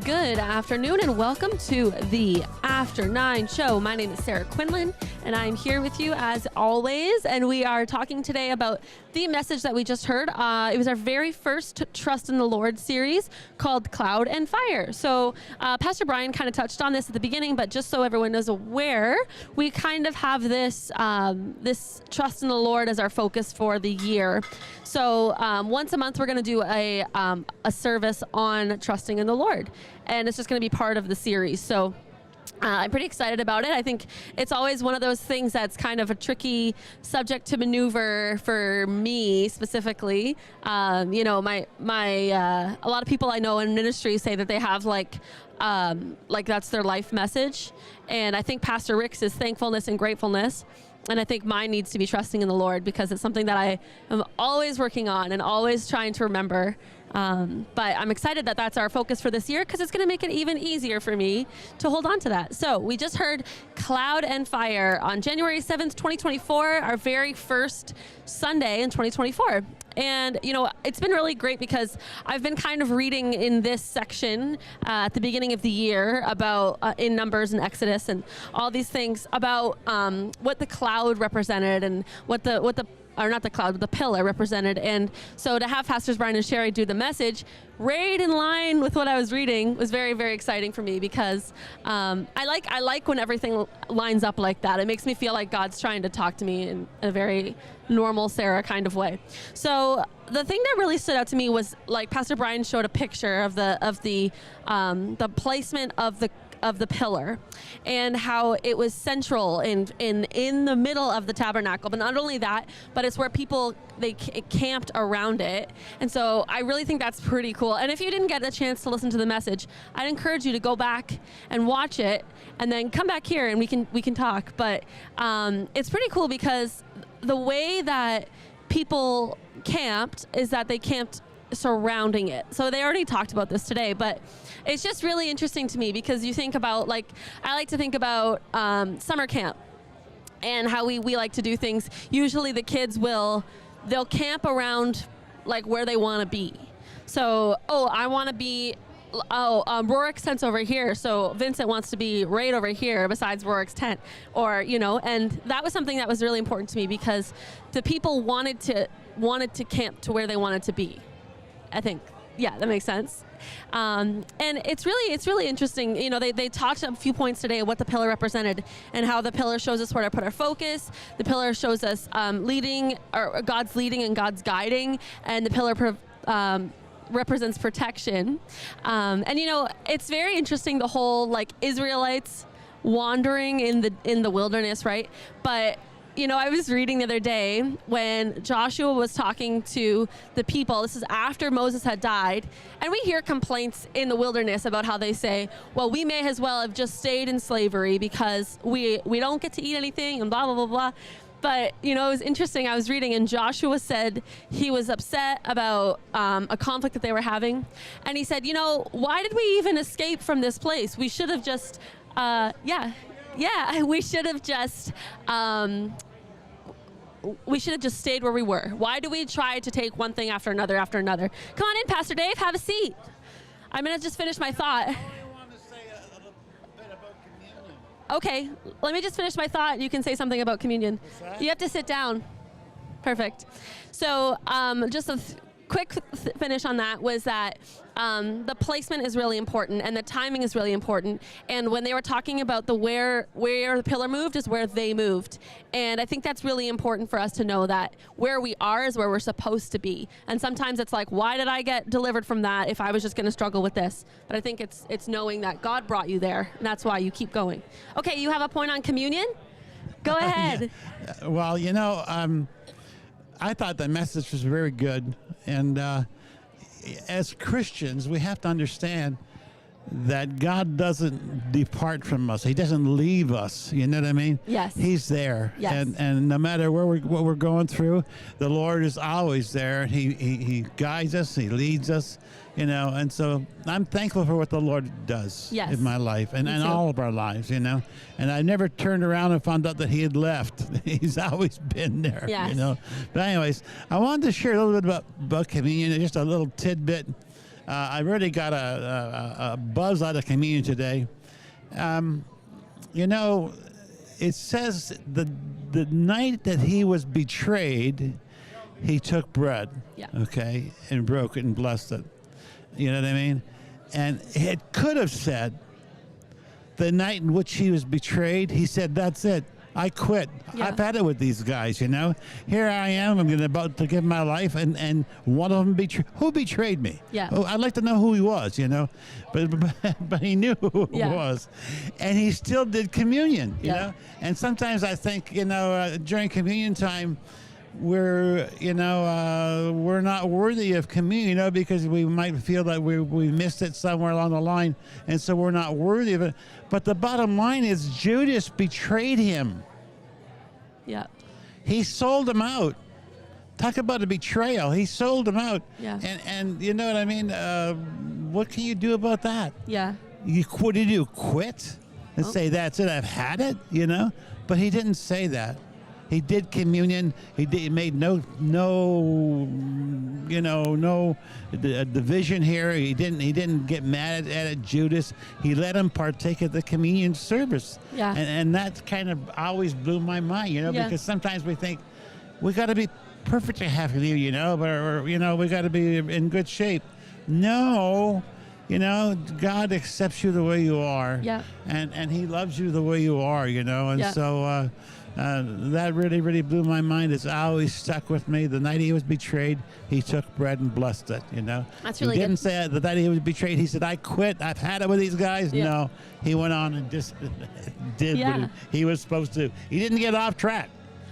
Good afternoon and welcome to the After 9 show. My name is Sarah Quinlan and I'm here with you as always, and we are talking today about the message that we just heard. It was our very first Trust in the Lord series called Cloud and Fire. So Pastor Brian kind of touched on this at the beginning, but just so everyone is aware, we kind of have this this Trust in the Lord as our focus for the year. So once a month we're going to do a service on trusting in the Lord, and it's just going to be part of the series. So I'm pretty excited about it. I think it's always one of those things that's kind of a tricky subject to maneuver for me specifically. You know, a lot of people I know in ministry say that they have like that's their life message. And I think Pastor Rick's is thankfulness and gratefulness. And I think mine needs to be trusting in the Lord, because it's something that I am always working on and always trying to remember. But I'm excited that that's our focus for this year, because it's going to make it even easier for me to hold on to that. So we just heard Cloud and Fire on January 7th, 2024, our very first Sunday in 2024. And, you know, it's been really great because I've been kind of reading in this section at the beginning of the year about in Numbers and Exodus and all these things about what the cloud represented and what the pillar represented. And so to have Pastors Brian and Sherry do the message right in line with what I was reading was very, very exciting for me, because I like when everything lines up like that. It makes me feel like God's trying to talk to me in a very normal Sarah kind of way. So the thing that really stood out to me was, like, Pastor Brian showed a picture of the placement of the pillar and how it was central in the middle of the tabernacle. But not only that, but it's where people they camped around it. And so I really think that's pretty cool. And if you didn't get a chance to listen to the message, I'd encourage you to go back and watch it and then come back here and we can talk. But it's pretty cool because the way that people camped is that they camped surrounding it. So they already talked about this today, but it's just really interesting to me because you think about, like, I like to think about summer camp and how we like to do things. Usually the kids they'll camp around like where they want to be. So, I want to be, Rorick's tent's over here, so Vincent wants to be right over here besides Rorick's tent, or, you know, and that was something that was really important to me because the people wanted to camp to where they wanted to be. I think, yeah, that makes sense. And it's really interesting. You know, they talked a few points today of what the pillar represented and how the pillar shows us where to put our focus. The pillar shows us leading, or God's leading and God's guiding, and the pillar represents protection. And, you know, it's very interesting, the whole, like, Israelites wandering in the wilderness, right? But, you know, I was reading the other day when Joshua was talking to the people. This is after Moses had died. And we hear complaints in the wilderness about how they say, well, we may as well have just stayed in slavery because we don't get to eat anything and blah, blah, blah, blah. But, you know, it was interesting. I was reading, and Joshua said he was upset about a conflict that they were having. And he said, you know, why did we even escape from this place? We should have just, we should have just... we should have just stayed where we were. Why do we try to take one thing after another after another? Come on in, Pastor Dave, have a seat. I'm going to just finish my thought. I only want to say a bit about communion. Okay, let me just finish my thought. You can say something about communion. What's that? You have to sit down. Perfect. So just a quick finish on that was that the placement is really important and the timing is really important. And when they were talking about where the pillar moved is where they moved. And I think that's really important for us to know that where we are is where we're supposed to be. And sometimes it's like, why did I get delivered from that if I was just going to struggle with this? But I think it's knowing that God brought you there, and that's why you keep going. Okay, you have a point on communion? Go ahead. Yeah. Well, you know, I thought the message was very good. And as Christians, we have to understand that God doesn't depart from us. He doesn't leave us. You know what I mean? Yes. He's there. Yes. And no matter what we're going through, the Lord is always there. He guides us. He leads us. You know, and so I'm thankful for what the Lord does in my life and in all of our lives, you know. And I never turned around and found out that he had left. He's always been there, you know. But anyways, I wanted to share a little bit about communion, just a little tidbit. I really got a buzz out of communion today. You know, it says the night that he was betrayed, he took bread, okay, and broke it and blessed it. You know what I mean? And it could have said, the night in which he was betrayed, he said, that's it. I quit. I've had it with these guys, you know. Here I am. I'm about to give my life, and one of them who betrayed me? Yeah. Oh, I'd like to know who he was, you know. But he knew who it was, and he still did communion, you know. And sometimes I think, you know, during communion time, we're not worthy of communion, you know, because we might feel that we missed it somewhere along the line, and so we're not worthy of it. But the bottom line is Judas betrayed him. Yeah. He sold him out. Talk about a betrayal. He sold him out. Yeah. And you know what I mean? What can you do about that? Yeah. What do you do? Quit and say, that's it, I've had it, you know? But he didn't say that. He did communion. He made no division here. He didn't get mad at Judas. He let him partake of the communion service. Yeah. And that kind of always blew my mind, you know, because sometimes we think we got to be perfect to have communion, you know, or you know, we got to be in good shape. No. You know, God accepts you the way you are. Yeah. And he loves you the way you are, you know. And so that really, really blew my mind. It's always stuck with me. The night he was betrayed, he took bread and blessed it, you know. That's really good. He didn't good. say the night he was betrayed, he said, I quit. I've had it with these guys. Yeah. No, he went on and just did what he was supposed to. He didn't get off track.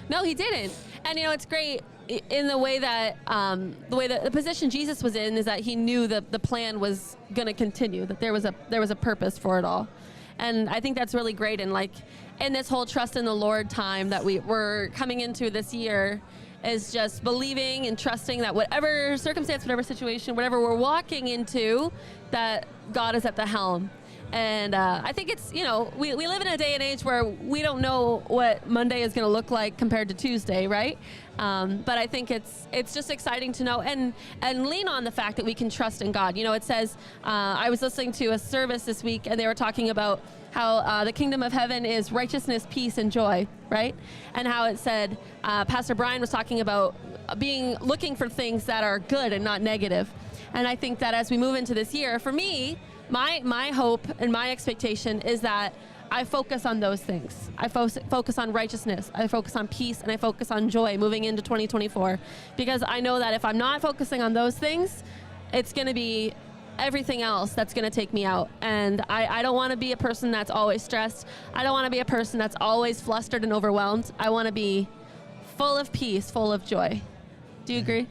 No, he didn't. And, you know, it's great in the way that the position Jesus was in is that he knew that the plan was going to continue, that there was a purpose for it all. And I think that's really great. And like in this whole trust in the Lord time that we're coming into this year is just believing and trusting that whatever circumstance, whatever situation, whatever we're walking into, that God is at the helm. And I think it's, you know, we live in a day and age where we don't know what Monday is going to look like compared to Tuesday, right? But I think it's just exciting to know and lean on the fact that we can trust in God. You know, it says, I was listening to a service this week and they were talking about how the kingdom of heaven is righteousness, peace, and joy, right? And how it said, Pastor Brian was talking about looking for things that are good and not negative. And I think that as we move into this year, for me, my hope and my expectation is that I focus on those things. I focus on righteousness. I focus on peace, and I focus on joy moving into 2024. Because I know that if I'm not focusing on those things, it's going to be everything else that's going to take me out. And I don't want to be a person that's always stressed. I don't want to be a person that's always flustered and overwhelmed. I want to be full of peace, full of joy. Do you agree?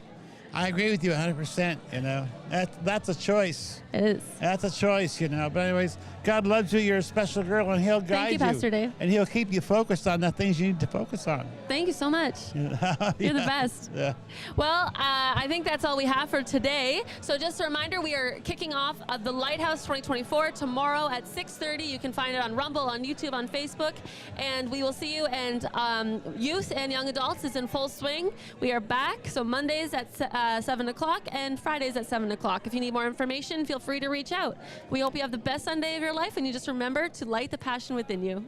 I agree with you 100%, you know. That's a choice. It is. That's a choice, you know. But anyways, God loves you. You're a special girl, and he'll guide you. Thank you, Pastor Dave. And he'll keep you focused on the things you need to focus on. Thank you so much. You're the best. Yeah. Well, I think that's all we have for today. So just a reminder, we are kicking off the Lighthouse 2024 tomorrow at 6:30. You can find it on Rumble, on YouTube, on Facebook. And we will see you. And youth and young adults is in full swing. We are back. So Mondays at 7 o'clock and Fridays at 7 o'clock. If you need more information, feel free to reach out. We hope you have the best Sunday of your life, and you just remember to light the passion within you.